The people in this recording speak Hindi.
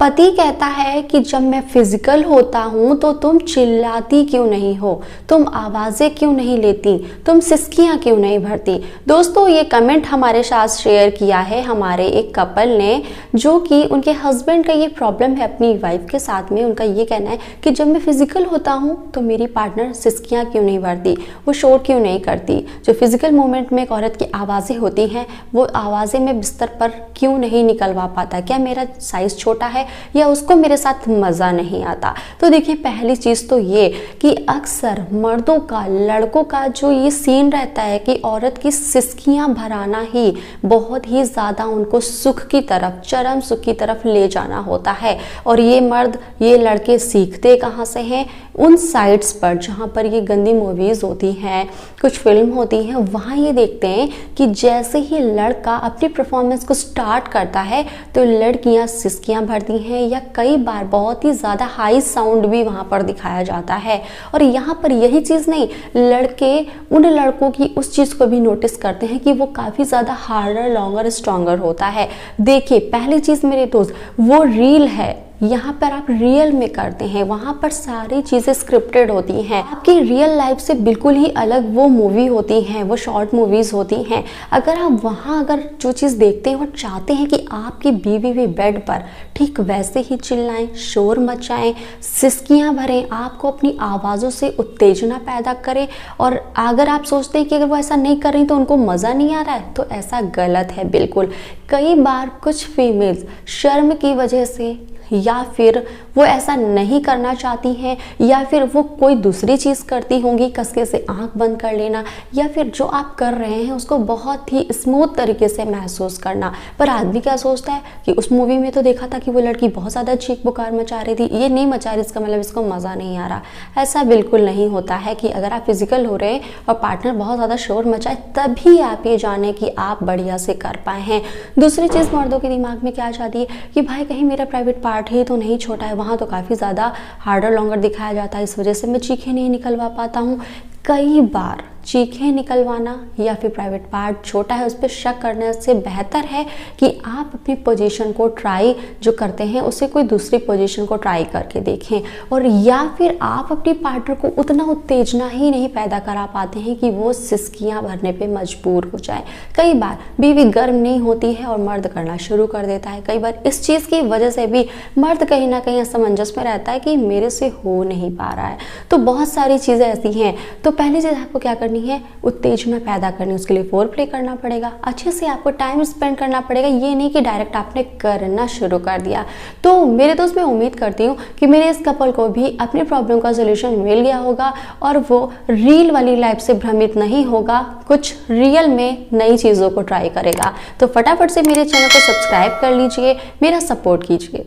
पति कहता है कि जब मैं फिजिकल होता हूँ तो तुम चिल्लाती क्यों नहीं हो, तुम आवाज़ें क्यों नहीं लेती, तुम सिसकियाँ क्यों नहीं भरती। दोस्तों ये कमेंट हमारे साथ शेयर किया है हमारे एक कपल ने, जो कि उनके हस्बैंड का ये प्रॉब्लम है अपनी वाइफ के साथ में। उनका ये कहना है कि जब मैं फिजिकल होता हूँ तो मेरी पार्टनर सिसकियाँ क्यों नहीं भरती, वो शोर क्यों नहीं करती। जो फिजिकल मोमेंट में एक औरत की आवाज़ें होती हैं वो आवाज़ें मैं बिस्तर पर क्यों नहीं निकलवा पाता, क्या मेरा साइज़ छोटा है या उसको मेरे साथ मज़ा नहीं आता। तो देखिए पहली चीज़ तो ये कि अक्सर मर्दों का, लड़कों का जो ये सीन रहता है कि औरत की सिसकियां भराना ही बहुत ही ज़्यादा उनको सुख की तरफ, चरम सुख की तरफ ले जाना होता है। और ये मर्द, ये लड़के सीखते कहाँ से हैं? उन साइट्स पर जहाँ पर ये गंदी मूवीज़ होती हैं, कुछ फिल्म होती हैं, वहाँ ये देखते हैं कि जैसे ही लड़का अपनी परफॉर्मेंस को स्टार्ट करता है तो लड़कियाँ सिसकियाँ भरती हैं, या कई बार बहुत ही ज़्यादा हाई साउंड भी वहाँ पर दिखाया जाता है। और यहाँ पर यही चीज़ नहीं, लड़के उन लड़कों की उस चीज़ को भी नोटिस करते हैं कि वो काफ़ी ज़्यादा हार्डर, लॉन्गर, स्ट्रॉन्गर होता है। देखिए पहली चीज़ मेरे दोस्त, वो रील है, यहाँ पर आप रियल में करते हैं, वहाँ पर सारी चीज़ें स्क्रिप्टेड होती हैं, आपकी रियल लाइफ से बिल्कुल ही अलग वो मूवी होती हैं, वो शॉर्ट मूवीज़ होती हैं। अगर आप वहाँ अगर जो चीज़ देखते हैं और चाहते हैं कि आपकी बीवी भी बेड पर ठीक वैसे ही चिल्लाएं, शोर मचाएं, सिसकियाँ भरें, आपको अपनी आवाज़ों से उत्तेजना पैदा करें, और अगर आप सोचते हैं कि अगर वो ऐसा नहीं कर रही तो उनको मज़ा नहीं आ रहा है, तो ऐसा गलत है बिल्कुल। कई बार कुछ फीमेल्स शर्म की वजह से, या फिर वो ऐसा नहीं करना चाहती हैं, या फिर वो कोई दूसरी चीज़ करती होंगी, कसके से आंख बंद कर लेना, या फिर जो आप कर रहे हैं उसको बहुत ही स्मूथ तरीके से महसूस करना। पर आदमी क्या सोचता है कि उस मूवी में तो देखा था कि वो लड़की बहुत ज़्यादा चीख पुकार मचा रही थी, ये नहीं मचा रही, इसका मतलब इसको मज़ा नहीं आ रहा। ऐसा बिल्कुल नहीं होता है कि अगर आप फिजिकल हो रहे हैं और पार्टनर बहुत ज़्यादा शोर मचाए तभी आप ये जाने कि आप बढ़िया से कर पाए हैं। दूसरी चीज़ मर्दों के दिमाग में क्या जाती है कि भाई कहीं मेरा प्राइवेट पार्ट ही तो नहीं छोटा है, वहाँ तो काफ़ी ज़्यादा हार्डर, लॉन्गर दिखाया जाता है, इस वजह से मैं चीखें नहीं निकलवा पाता हूँ। कई बार चीखें निकलवाना या फिर प्राइवेट पार्ट छोटा है उस पर शक करने से बेहतर है कि आप अपनी पोजीशन को ट्राई जो करते हैं उससे कोई दूसरी पोजीशन को ट्राई करके देखें। और या फिर आप अपनी पार्टनर को उतना उत्तेजना ही नहीं पैदा करा पाते हैं कि वो सिसकियां भरने पे मजबूर हो जाए। कई बार बीवी गर्म नहीं होती है और मर्द करना शुरू कर देता है। कई बार इस चीज़ की वजह से भी मर्द कहीं ना कहीं असमंजस में रहता है कि मेरे से हो नहीं पा रहा है। तो बहुत सारी चीज़ें ऐसी हैं। तो पहली चीज़ आपको क्या करनी है, उत्तेजना पैदा करनी। उसके लिए फोर प्ले करना पड़ेगा, अच्छे से आपको टाइम स्पेंड करना पड़ेगा, ये नहीं कि डायरेक्ट आपने करना शुरू कर दिया। तो मेरे दोस्त मैं उम्मीद करती हूँ कि मेरे इस कपल को भी अपनी प्रॉब्लम का सोल्यूशन मिल गया होगा और वो रील वाली लाइफ से भ्रमित नहीं होगा, कुछ रियल में नई चीज़ों को ट्राई करेगा। तो फटाफट से मेरे चैनल को सब्सक्राइब कर लीजिए, मेरा सपोर्ट कीजिए।